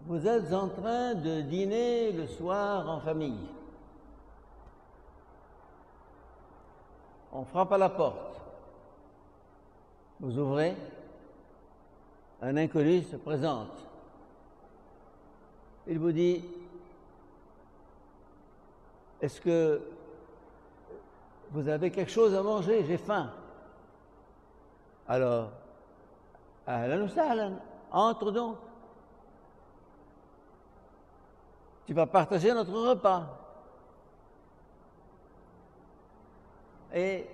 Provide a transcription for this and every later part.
Vous êtes en train de dîner le soir en famille. On frappe à la porte. Vous ouvrez. Un inconnu se présente. Il vous dit: est-ce que vous avez quelque chose à manger? J'ai faim. Alors, ahlan wa sahlan, entre donc. Tu vas partager notre repas. Et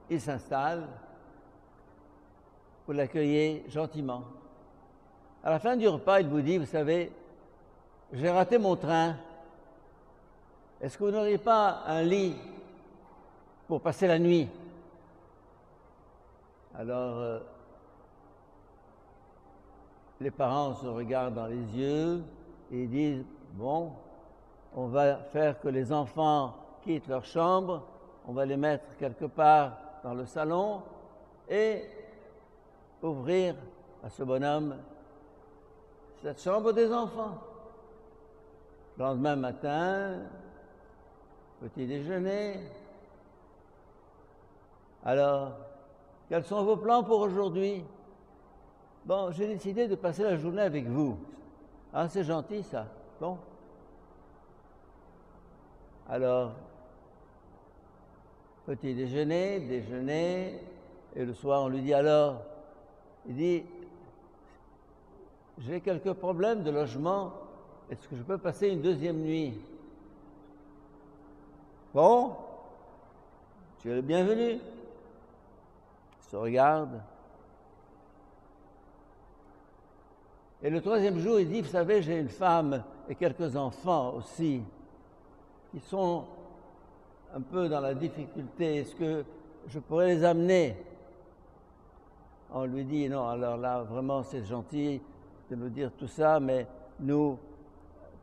il s'installe. Vous l'accueillez gentiment. À la fin du repas, il vous dit: vous savez, j'ai raté mon train. Est-ce que vous n'auriez pas un lit pour passer la nuit? Alors, les parents se regardent dans les yeux et disent: bon, on va faire que les enfants quittent leur chambre, on va les mettre quelque part dans le salon et ouvrir à ce bonhomme cette chambre des enfants. Le lendemain matin, petit déjeuner. Alors, quels sont vos plans pour aujourd'hui? Bon, j'ai décidé de passer la journée avec vous. Ah, c'est gentil ça. Bon. Alors, petit déjeuner, déjeuner, et le soir on lui dit alors, il dit: j'ai quelques problèmes de logement, est-ce que je peux passer une deuxième nuit? Bon, tu es le bienvenu. Il se regarde. Et le troisième jour, il dit: vous savez, j'ai une femme et quelques enfants aussi qui sont un peu dans la difficulté. Est-ce que je pourrais les amener? On lui dit: non, alors là, vraiment, c'est gentil de nous dire tout ça, mais nous,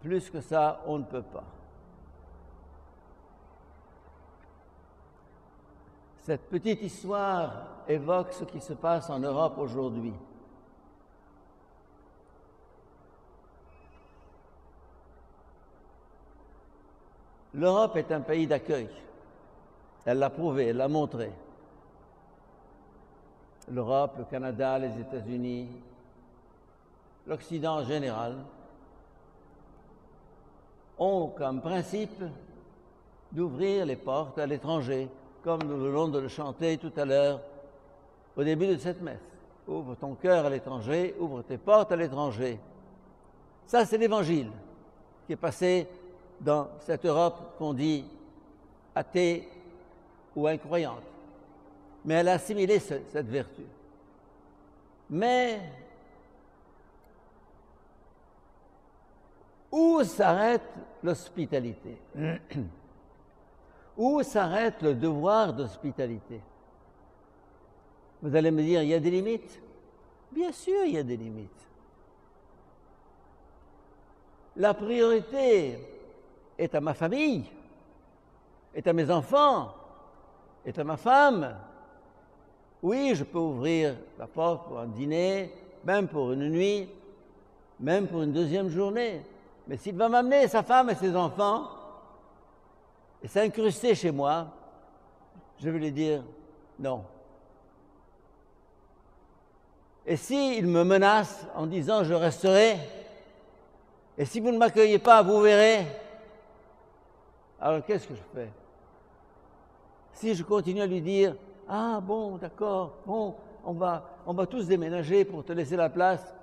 plus que ça, on ne peut pas. Cette petite histoire évoque ce qui se passe en Europe aujourd'hui. L'Europe est un pays d'accueil. Elle l'a prouvé, elle l'a montré. L'Europe, le Canada, les États-Unis, l'Occident en général, ont comme principe d'ouvrir les portes à l'étranger, comme nous venons de le chanter tout à l'heure au début de cette messe. Ouvre ton cœur à l'étranger, ouvre tes portes à l'étranger. Ça, c'est l'Évangile qui est passé dans cette Europe qu'on dit athée ou incroyante. Mais elle a assimilé cette vertu. Mais où s'arrête l'hospitalité? Où s'arrête le devoir d'hospitalité? Vous allez me dire: il y a des limites? Bien sûr, il y a des limites. La priorité est à ma famille, est à mes enfants, est à ma femme. Oui, je peux ouvrir la porte pour un dîner, même pour une nuit, même pour une deuxième journée. Mais s'il va m'amener sa femme et ses enfants et s'incruster chez moi, je vais lui dire non. Et s'il me menace en disant: je resterai, et si vous ne m'accueillez pas, vous verrez, alors qu'est-ce que je fais? Si je continue à lui dire: ah bon, d'accord, bon, on va tous déménager pour te laisser la place,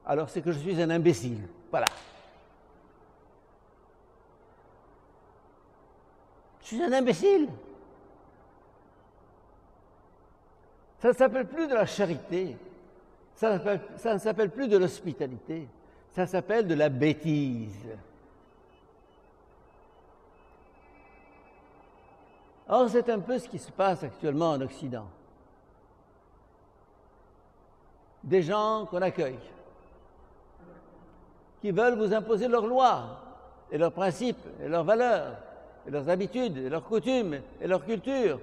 alors c'est que je suis un imbécile. Voilà. Je suis un imbécile. Ça ne s'appelle plus de la charité, ça ne s'appelle plus de l'hospitalité, ça s'appelle de la bêtise. Or, c'est un peu ce qui se passe actuellement en Occident. Des gens qu'on accueille, qui veulent vous imposer leurs lois, et leurs principes, et leurs valeurs, et leurs habitudes, et leurs coutumes, et leur culture.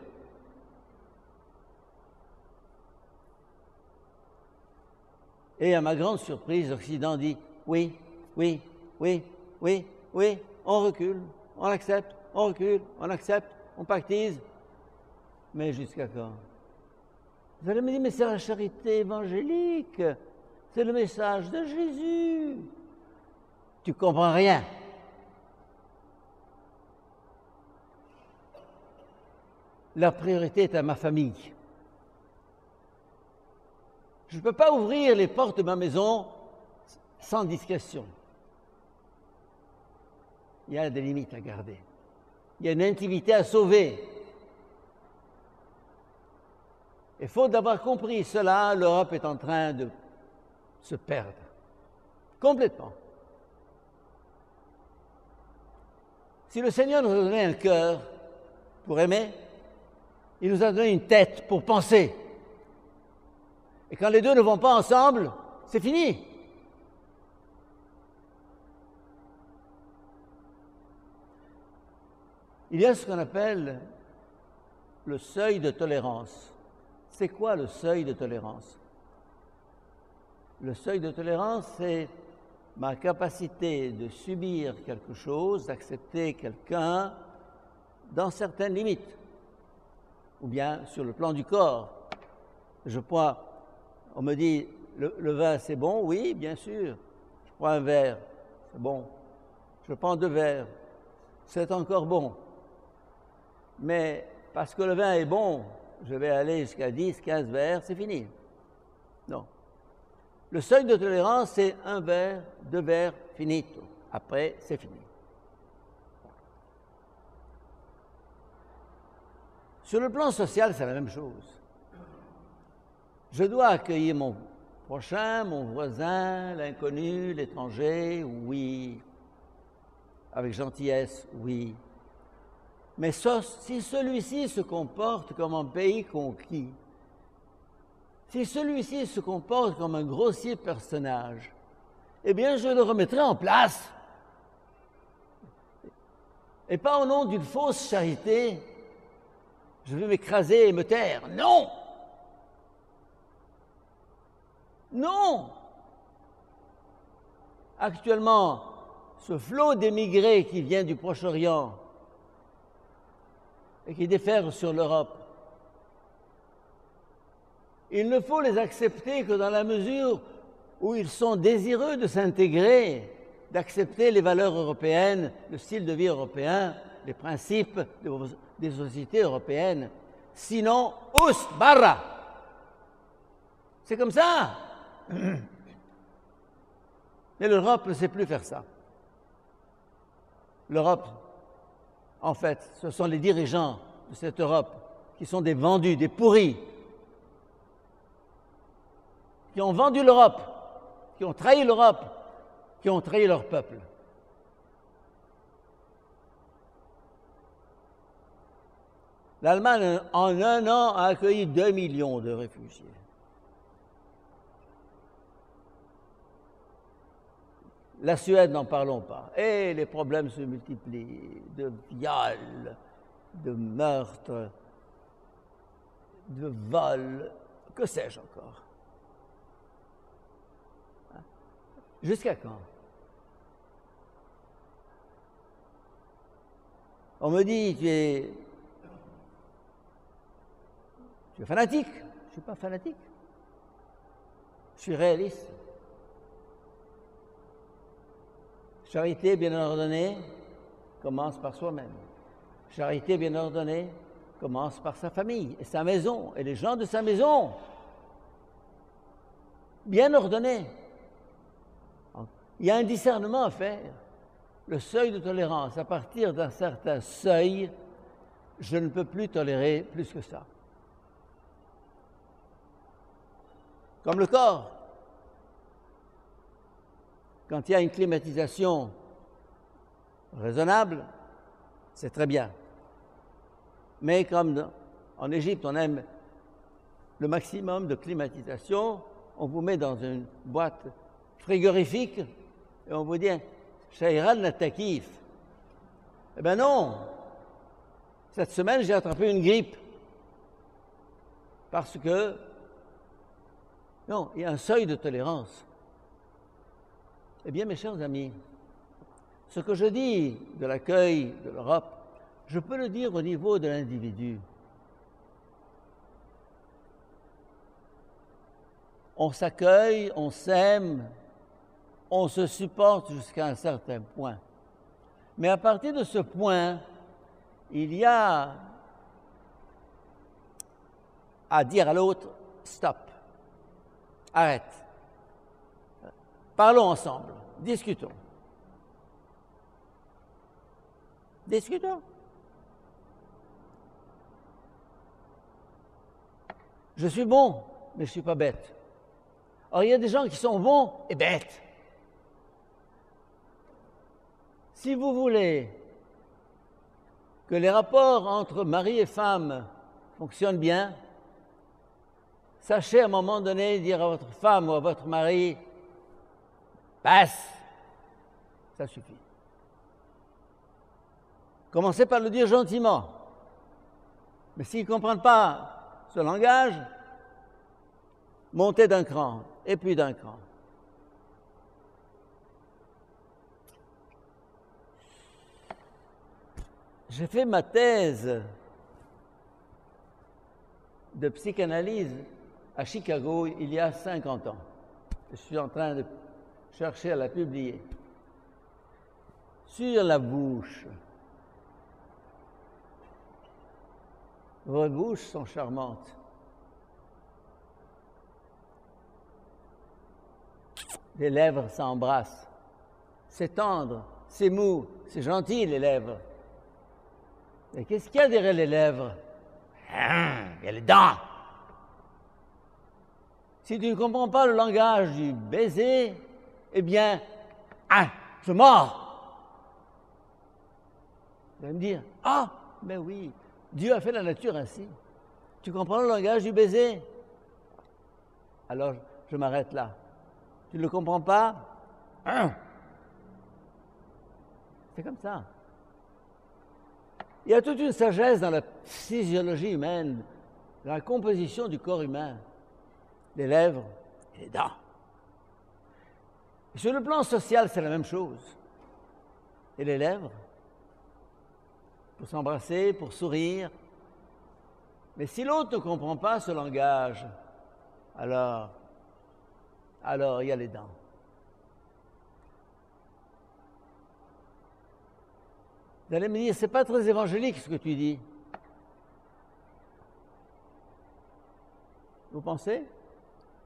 Et à ma grande surprise, l'Occident dit: oui, oui, oui, oui, oui, on recule, on accepte, on recule, on accepte, on pactise. Mais jusqu'à quand? Vous allez me dire, mais c'est la charité évangélique, c'est le message de Jésus. Tu ne comprends rien. La priorité est à ma famille. Je ne peux pas ouvrir les portes de ma maison sans discrétion. Il y a des limites à garder. Il y a une intimité à sauver. Et faute d'avoir compris cela, l'Europe est en train de se perdre. Complètement. Si le Seigneur nous a donné un cœur pour aimer, il nous a donné une tête pour penser. Et quand les deux ne vont pas ensemble, c'est fini. Il y a ce qu'on appelle le seuil de tolérance. C'est quoi le seuil de tolérance? Le seuil de tolérance, c'est ma capacité de subir quelque chose, d'accepter quelqu'un dans certaines limites. Ou bien sur le plan du corps. On me dit, le vin c'est bon? Oui, bien sûr. Je prends un verre, c'est bon. Je prends 2 verres, c'est encore bon. Mais parce que le vin est bon, je vais aller jusqu'à 10, 15 verres, c'est fini. Non. Le seuil de tolérance, c'est 1 verre, 2 verres, finito. Après, c'est fini. Sur le plan social, c'est la même chose. Je dois accueillir mon prochain, mon voisin, l'inconnu, l'étranger, oui. Avec gentillesse, oui. Mais si celui-ci se comporte comme un pays conquis, si celui-ci se comporte comme un grossier personnage, eh bien, je le remettrai en place. Et pas au nom d'une fausse charité, je vais m'écraser et me taire. Non! Non! Actuellement, ce flot d'émigrés qui vient du Proche-Orient et qui déferle sur l'Europe, il ne faut les accepter que dans la mesure où ils sont désireux de s'intégrer, d'accepter les valeurs européennes, le style de vie européen, les principes des sociétés européennes. Sinon, oust, barra! C'est comme ça! Mais l'Europe ne sait plus faire ça. L'Europe, en fait, ce sont les dirigeants de cette Europe qui sont des vendus, des pourris, qui ont vendu l'Europe, qui ont trahi l'Europe, qui ont trahi leur peuple. L'Allemagne, en 1 an, a accueilli 2 millions de réfugiés. La Suède, n'en parlons pas. Et les problèmes se multiplient, de viols, de meurtres, de vols, que sais-je encore. Jusqu'à quand? On me dit, tu es fanatique. Je ne suis pas fanatique. Je suis réaliste. Charité bien ordonnée commence par soi-même. Charité bien ordonnée commence par sa famille et sa maison et les gens de sa maison. Bien ordonnée. Il y a un discernement à faire. Le seuil de tolérance, à partir d'un certain seuil, je ne peux plus tolérer plus que ça. Comme le corps. Quand il y a une climatisation raisonnable, c'est très bien. Mais comme en Égypte, on aime le maximum de climatisation, on vous met dans une boîte frigorifique et on vous dit « Shayran la takif ». Eh bien non! Cette semaine, j'ai attrapé une grippe. Parce que, non, il y a un seuil de tolérance. Eh bien, mes chers amis, ce que je dis de l'accueil de l'Europe, je peux le dire au niveau de l'individu. On s'accueille, on s'aime, on se supporte jusqu'à un certain point. Mais à partir de ce point, il y a à dire à l'autre, stop, arrête, parlons ensemble, discutons. Discutons. Je suis bon, mais je ne suis pas bête. Or, il y a des gens qui sont bons et bêtes. Si vous voulez que les rapports entre mari et femme fonctionnent bien, sachez à un moment donné dire à votre femme ou à votre mari, passe, ça suffit. Commencez par le dire gentiment. Mais s'ils ne comprennent pas ce langage, montez d'un cran, et puis d'un cran. J'ai fait ma thèse de psychanalyse à Chicago il y a 50 ans. Je suis en train de chercher à la publier. Sur la bouche. Vos bouches sont charmantes. Les lèvres s'embrassent. C'est tendre, c'est mou, c'est gentil les lèvres. Et qu'est-ce qu'il y a derrière les lèvres? Il y a les dents. Si tu ne comprends pas le langage du baiser, eh bien, je mords. Vous allez me dire, mais oui, Dieu a fait la nature ainsi. Tu comprends le langage du baiser? Alors, je m'arrête là. Tu ne le comprends pas? C'est comme ça. Il y a toute une sagesse dans la physiologie humaine, dans la composition du corps humain. Les lèvres et les dents. Et sur le plan social, c'est la même chose. Et les lèvres, pour s'embrasser, pour sourire. Mais si l'autre ne comprend pas ce langage, alors il y a les dents. Vous allez me dire, c'est pas très évangélique ce que tu dis. Vous pensez?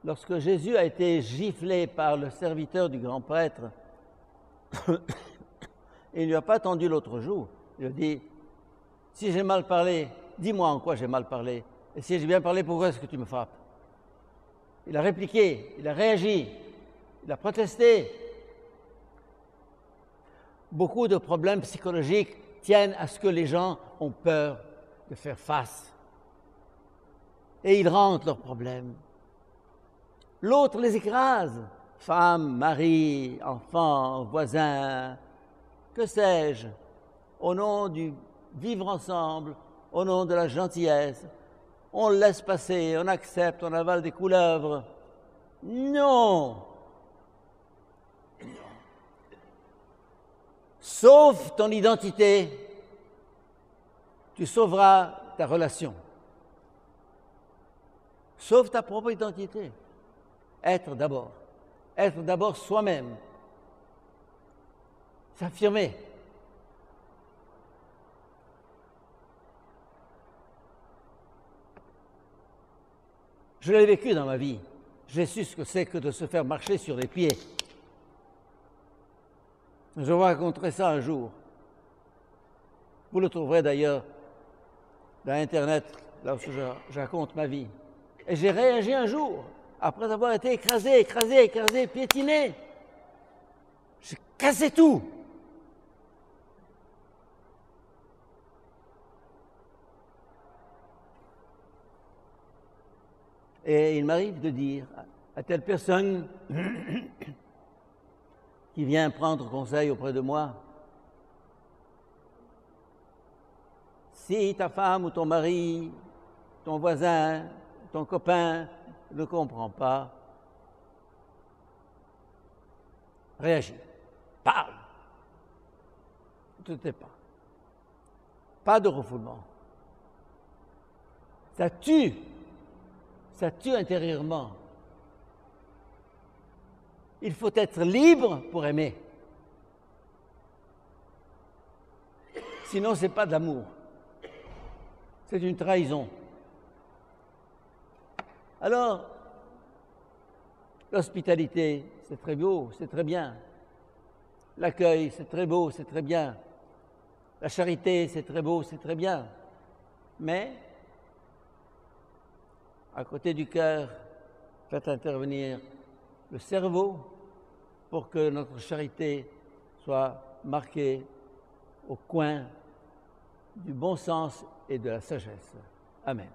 Lorsque Jésus a été giflé par le serviteur du grand prêtre, il ne lui a pas tendu l'autre joue. Il lui a dit, si j'ai mal parlé, dis-moi en quoi j'ai mal parlé. Et si j'ai bien parlé, pourquoi est-ce que tu me frappes? Il a répliqué, il a réagi, il a protesté. Beaucoup de problèmes psychologiques tiennent à ce que les gens ont peur de faire face. Et ils rentrent leurs problèmes. L'autre les écrase. Femme, mari, enfant, voisin, que sais-je, au nom du vivre ensemble, au nom de la gentillesse. On laisse passer, on accepte, on avale des couleuvres. Non! Sauve ton identité, tu sauveras ta relation. Sauve ta propre identité. Être d'abord soi-même. S'affirmer. Je l'ai vécu dans ma vie. J'ai su ce que c'est que de se faire marcher sur les pieds. Je vous raconterai ça un jour. Vous le trouverez d'ailleurs dans Internet, lorsque je raconte ma vie. Et j'ai réagi un jour, après avoir été écrasé, piétiné. J'ai cassé tout. Et il m'arrive de dire à telle personne qui vient prendre conseil auprès de moi, si ta femme ou ton mari, ton voisin, ton copain ne comprend pas, réagis, parle. Ne te tais pas. Pas de refoulement. Ça tue intérieurement. Il faut être libre pour aimer. Sinon, ce n'est pas de l'amour. C'est une trahison. Alors, l'hospitalité, c'est très beau, c'est très bien. L'accueil, c'est très beau, c'est très bien. La charité, c'est très beau, c'est très bien. Mais, à côté du cœur, faites intervenir le cerveau pour que notre charité soit marquée au coin du bon sens et de la sagesse. Amen.